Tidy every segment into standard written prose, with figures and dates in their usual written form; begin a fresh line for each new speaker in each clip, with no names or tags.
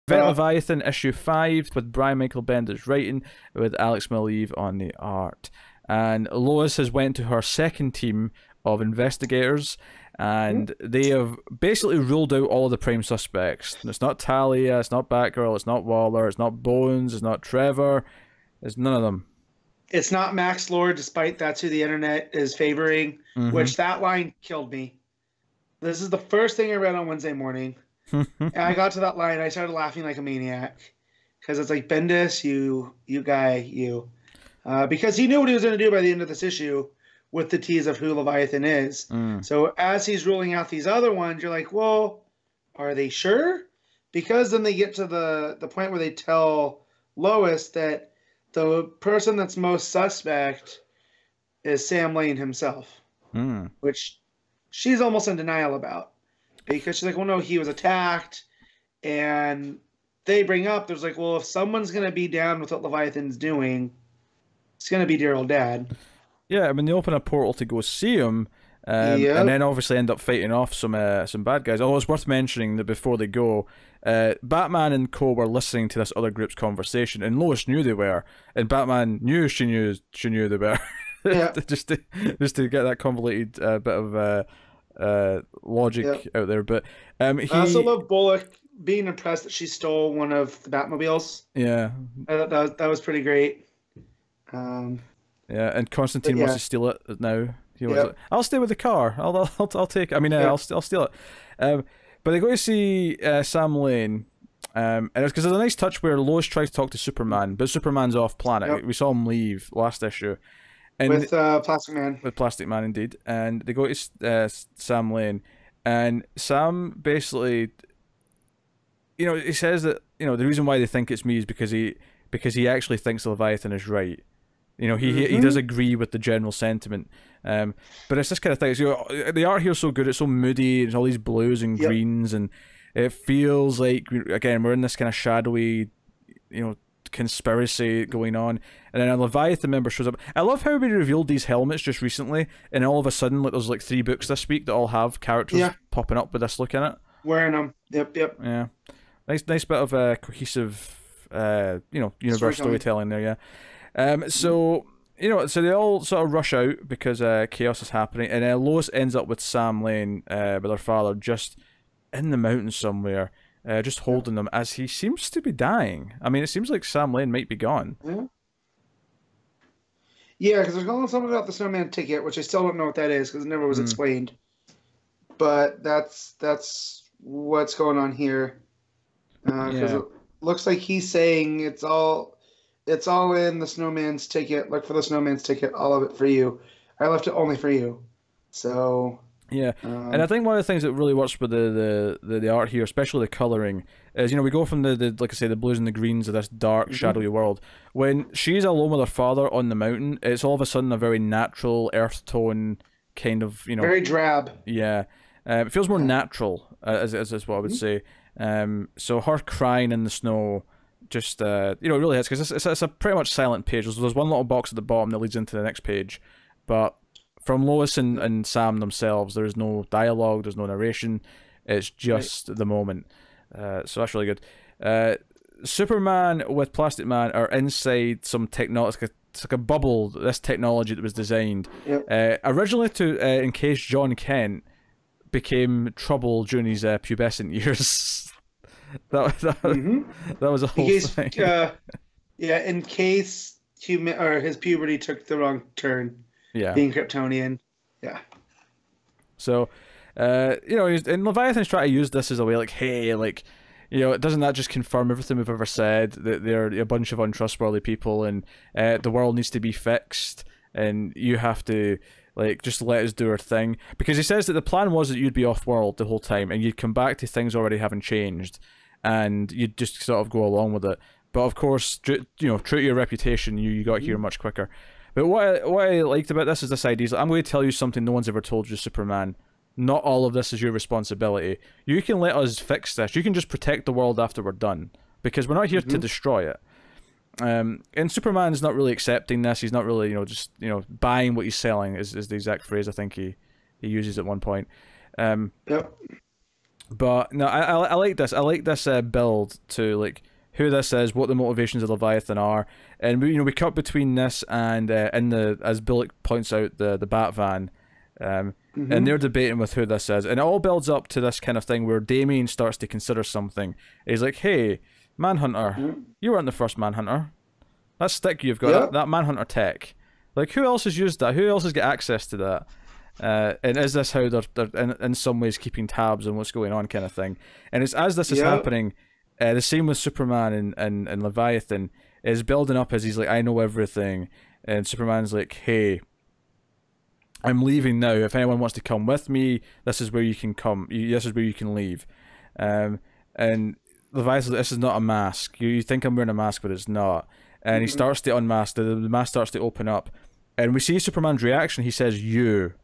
Leviathan issue 5 with Brian Michael Bendis writing, with Alex Maleev on the art. And Lois has went to her second team of investigators, and they have basically ruled out all of the prime suspects. It's not Talia, it's not Batgirl, it's not Waller, it's not Bones, it's not Trevor, it's none of them.
It's not Max Lord, despite that's who the internet is favoring, which that line killed me. This is the first thing I read on Wednesday morning. And I got to that line, I started laughing like a maniac. Because it's like, Bendis, you guy, you. Because he knew what he was going to do by the end of this issue with the tease of who Leviathan is. So as he's ruling out these other ones, you're like, well, are they sure? Because then they get to the point where they tell Lois that the person that's most suspect is Sam Lane himself, which she's almost in denial about. Because she's like, well, no, he was attacked. And they bring up, there's like, well, if someone's going to be down with what Leviathan's doing, it's going to be dear old dad.
Yeah, I mean, they open a portal to go see him, and then obviously end up fighting off some bad guys. Although it's worth mentioning that before they go, Batman and co were listening to this other group's conversation, and Lois knew they were, and Batman knew she knew they were.
Yeah.
just to get that convoluted bit of logic out there. But I
also love Bullock being impressed that she stole one of the Batmobiles.
Yeah,
I thought that was pretty great.
Yeah, and Constantine wants to steal it now. Like, I'll stay with the car. I'll take it. I mean, I'll steal it. But they go to see Sam Lane, and it's because there's a nice touch where Lois tries to talk to Superman, but Superman's off planet. We saw him leave last issue. And
with Plastic Man.
With Plastic Man, indeed. And they go to Sam Lane, and Sam basically, he says that the reason why they think it's me is because he actually thinks Leviathan is right. He does agree with the general sentiment, but it's this kind of thing. The art here is so good; it's so moody. It's all these blues and greens, and it feels like, again, we're in this kind of shadowy, conspiracy going on. And then a Leviathan member shows up. I love how we revealed these helmets just recently, and all of a sudden, there's like 3 books this week that all have characters popping up with this look in it.
Wearing them. Yep.
Yeah, nice bit of cohesive, universe storytelling there. Yeah. So they all sort of rush out because chaos is happening, and Lois ends up with Sam Lane, with her father, just in the mountains somewhere, just holding them as he seems to be dying. I mean, it seems like Sam Lane might be gone.
Yeah, because there's going something about the snowman ticket, which I still don't know what that is because it never was explained. But that's what's going on here. Because it looks like he's saying it's all in the snowman's ticket. Look for the snowman's ticket. All of it for you. I left it only for you. So
yeah, and I think one of the things that really works with the art here, especially the coloring, is we go from the like I say, the blues and the greens of this dark, shadowy world. When she's alone with her father on the mountain, it's all of a sudden a very natural earth tone kind of
very drab.
Yeah, it feels more natural, as what I would say. So her crying in the snow. Just it really is, because it's a pretty much silent page. There's one little box at the bottom that leads into the next page, but from Lois and Sam themselves, there's no dialogue, there's no narration. It's just the moment. So that's really good. Superman with Plastic Man are inside some technology. It's like a bubble. This technology that was designed originally to in case John Kent became trouble during his pubescent years. That was a whole thing.
In case his puberty took the wrong turn. Yeah, being Kryptonian. Yeah.
So, and Leviathan's trying to use this as a way, like, hey, like, doesn't that just confirm everything we've ever said, that they're a bunch of untrustworthy people, and the world needs to be fixed, and you have to, like, just let us do our thing. Because he says that the plan was that you'd be off-world the whole time, and you'd come back to things already having changed, and you'd just sort of go along with it. But of course, true to your reputation, you got here much quicker. But what I liked about this is this idea is, I'm going to tell you something no one's ever told you, Superman. Not all of this is your responsibility. You can let us fix this. You can just protect the world after we're done, because we're not here to destroy it. And Superman's not really accepting this. He's not really, just buying what he's selling is the exact phrase I think he uses at one point. But no, I like this. I like this build to like who this is, what the motivations of Leviathan are, and we cut between this and in the, as Bullock points out, the Bat Van, and they're debating with who this is, and it all builds up to this kind of thing where Damien starts to consider something. He's like, "Hey, Manhunter, you weren't the first Manhunter. That stick you've got, that Manhunter tech. Like, who else has used that? Who else has got access to that? And is this how they're in some ways keeping tabs on what's going on, kind of thing?" And it's as this is happening, the same with Superman and Leviathan is building up as he's like, "I know everything," and Superman's like, "Hey, I'm leaving now. If anyone wants to come with me, this is where you can come. This is where you can leave." And Leviathan's like, "This is not a mask. You think I'm wearing a mask, but it's not." And he starts to unmask. The mask starts to open up, and we see Superman's reaction. He says, "You."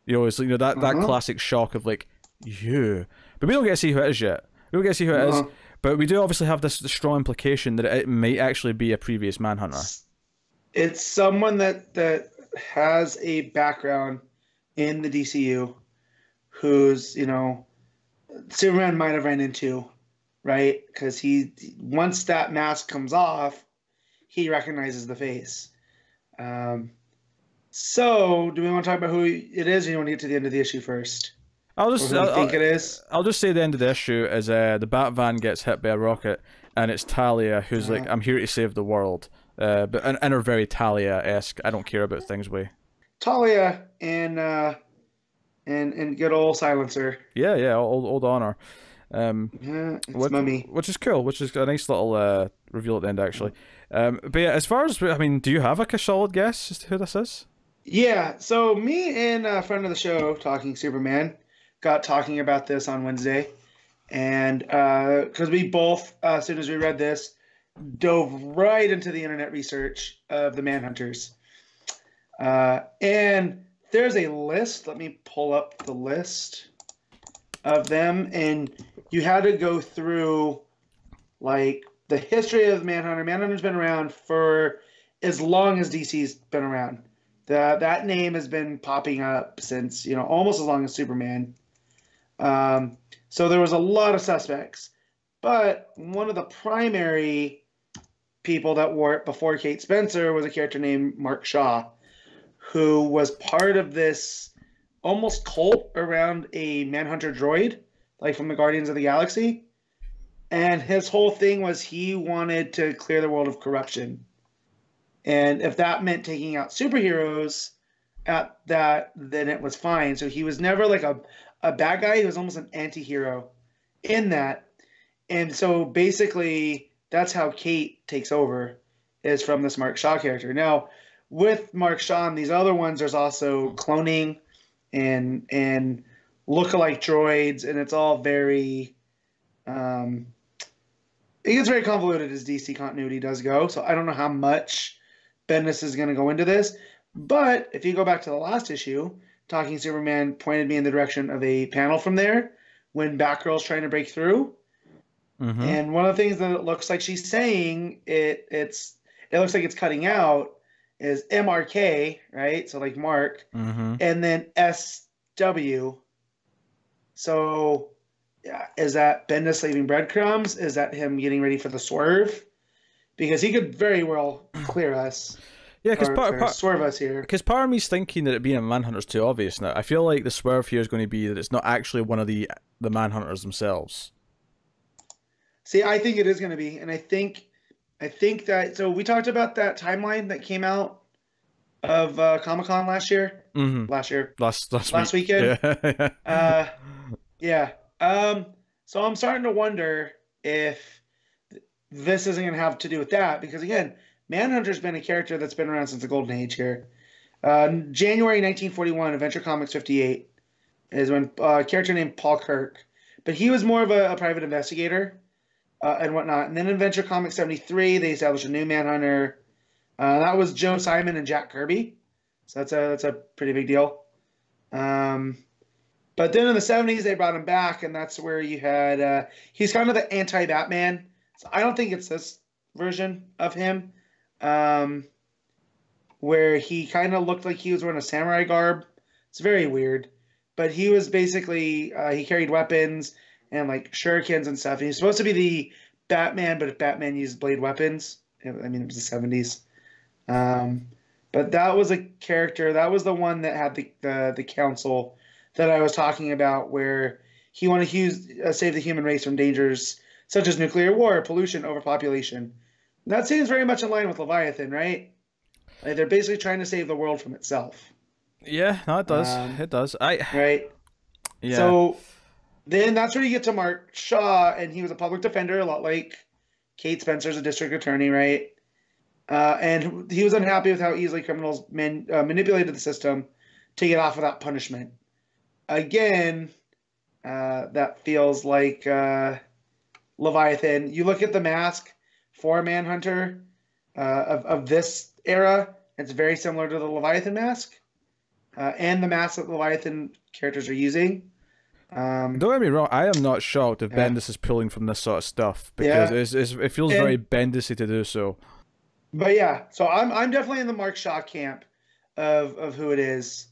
It's like, that classic shock of like, "You," but we don't get to see who it is yet. We don't get to see who it is, but we do obviously have this strong implication that it might actually be a previous Manhunter.
It's someone that has a background in the DCU, who's Superman might have ran into, right? Because once that mask comes off, he recognizes the face. So, do we want to talk about who it is, or do you want to get to the end of the issue first?
I'll
think it is?
I'll just say the end of the issue is the Bat Van gets hit by a rocket, and it's Talia who's like, "I'm here to save the world," but in her very Talia-esque, "I don't care about things" way.
Talia and good old Silencer.
Yeah, old honor.
It's Mummy,
which is cool, which is a nice little reveal at the end actually. But yeah, as far as do you have a solid guess as to who this is?
Yeah, so me and a friend of the show, Talking Superman, got talking about this on Wednesday, and because we both, as soon as we read this, dove right into the internet research of the Manhunters, and there's a list. Let me pull up the list of them, and you had to go through like the history of Manhunter. Manhunter's been around for as long as DC's been around. That name has been popping up since, almost as long as Superman. So there was a lot of suspects. But one of the primary people that wore it before Kate Spencer was a character named Mark Shaw, who was part of this almost cult around a Manhunter droid, like from the Guardians of the Galaxy. And his whole thing was he wanted to clear the world of corruption. And if that meant taking out superheroes at that, then it was fine. So he was never like a bad guy. He was almost an anti-hero in that. And so basically that's how Kate takes over, is from this Mark Shaw character. Now, with Mark Shaw and these other ones, there's also cloning and look-alike droids, and it's all very it gets very convoluted as DC continuity does go. So I don't know how much Bendis is going to go into this, but if you go back to the last issue, Talking Superman pointed me in the direction of a panel from there when Batgirl's trying to break through, and one of the things that it looks like she's saying, it looks like it's cutting out, is MRK, right? So like Mark, and then SW. So yeah, is that Bendis leaving breadcrumbs? Is that him getting ready for the swerve? Because he could very well clear us.
Yeah, because
swerve us here.
Because part of me's thinking that it being a Manhunter's too obvious now. I feel like the swerve here is going to be that it's not actually one of the Manhunters themselves.
See, I think it is going to be, and I think that. So we talked about that timeline that came out of Comic-Con last year. Last weekend. Yeah. So I'm starting to wonder if this isn't going to have to do with that, because again, Manhunter's been a character that's been around since the Golden Age here. January 1941, Adventure Comics 58 is when a character named Paul Kirk, but he was more of a private investigator and whatnot. And then in Adventure Comics 73, they established a new Manhunter. That was Joe Simon and Jack Kirby, so that's a pretty big deal. But then in the 70s, they brought him back, and that's where you had he's kind of the anti-Batman. So I don't think it's this version of him, where he kind of looked like he was wearing a samurai garb. It's very weird. But he was basically, he carried weapons, and like shurikens and stuff. And he's supposed to be the Batman, but if Batman used blade weapons, I mean, it was the 70s. But that was a character. That was the one that had the council that I was talking about, where he wanted to save the human race from dangers such as nuclear war, pollution, overpopulation. That seems very much in line with Leviathan, right? Like they're basically trying to save the world from itself.
Yeah, no, it does. It does.
Right.
Yeah.
So then that's where you get to Mark Shaw, and he was a public defender, a lot like Kate Spencer's a district attorney, right? And he was unhappy with how easily criminals manipulated the system to get off without punishment. Again, that feels like Leviathan. You look at the mask for Manhunter of this era, it's very similar to the Leviathan mask and the mask that Leviathan characters are using.
Don't get me wrong, I am not shocked if Bendis is pulling from this sort of stuff, because it feels very Bendis-y to do so.
But yeah, so I'm definitely in the Mark Shaw camp of who it is,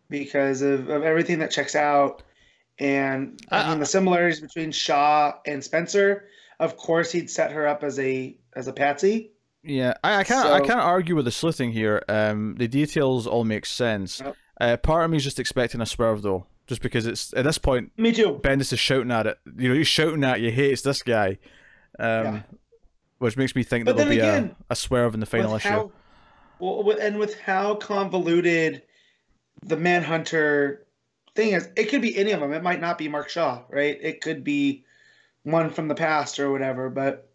because of everything that checks out, and I mean the similarities between Shaw and Spencer. Of course, he'd set her up as a patsy.
Yeah, I can't argue with the sleuthing here. The details all make sense. Part of me is just expecting a swerve though, just because it's at this point.
Me too.
Bendis is shouting at it. You know, he's shouting at you. Hates this guy. Which makes me think that there'll be a swerve in the final issue.
And with how convoluted the Manhunter thing is, it could be any of them. It might not be Mark Shaw, right? It could be one from the past or whatever. But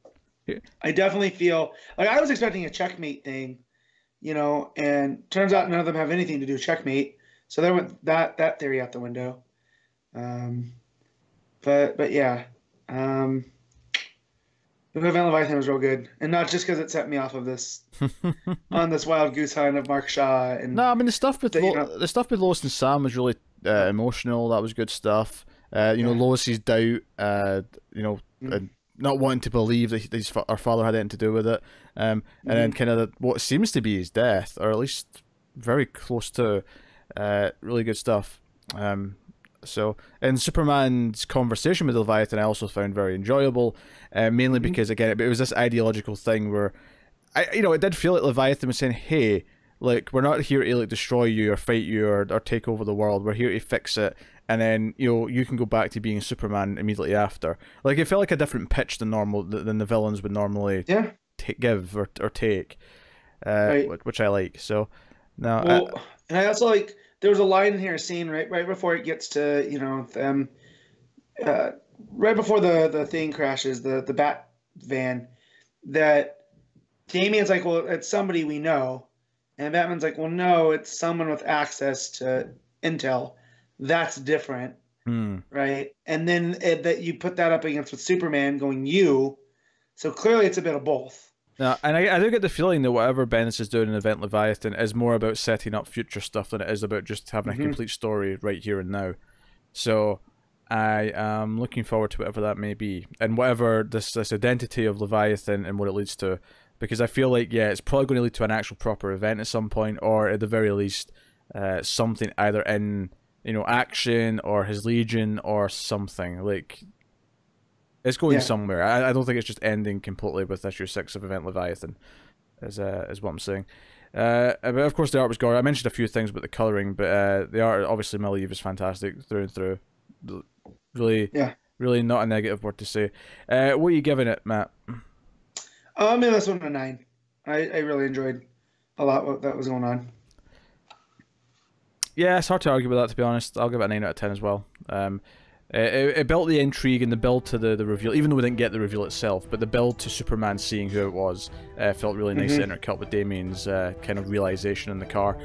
I definitely feel like I was expecting a checkmate thing, you know, and turns out none of them have anything to do with checkmate. So there went that theory out the window. But yeah. The Event Leviathan was real good, and not just because it set me off of this on this wild goose hunt of Mark Shaw. And
no, I mean the stuff with Lois and Sam was really emotional. That was good stuff. You know, Lois's doubt, and not wanting to believe that her father had anything to do with it, and then kind of what seems to be his death, or at least very close to. Really good stuff. So, and Superman's conversation with Leviathan I also found very enjoyable, mainly because, again, it was this ideological thing where, it did feel like Leviathan was saying, hey, like, we're not here to, like, destroy you or fight you or take over the world, we're here to fix it, and then, you can go back to being Superman immediately after. Like, it felt like a different pitch than the villains would normally give or take, which I like, so, no.
Well, and I also like... There was a line in here, a scene right before it gets to, them, right before the thing crashes, the bat van, that Damian's like, well, it's somebody we know. And Batman's like, well, no, it's someone with access to intel. That's different, right? And then that you put that up against with Superman going, you. So clearly it's a bit of both.
No, and I do get the feeling that whatever Bendis is doing in Event Leviathan is more about setting up future stuff than it is about just having a complete story right here and now. So I am looking forward to whatever that may be, and whatever this identity of Leviathan and what it leads to, because I feel like it's probably going to lead to an actual proper event at some point, or at the very least something either in action or his Legion or something like. It's going somewhere. I don't think it's just ending completely with issue 6 of Event Leviathan, is what I'm saying. But of course the art was gorgeous. I mentioned a few things about the colouring, but the art, obviously, Malieve is fantastic through and through. Really not a negative word to say. What are you giving it, Matt?
I'm in this one a 9. I really enjoyed a lot what that was going on.
Yeah, it's hard to argue with that, to be honest. I'll give it a 9 out of 10 as well. It built the intrigue and the build to the reveal, even though we didn't get the reveal itself, but the build to Superman seeing who it was felt really nice to intercut with Damian's kind of realization in the car.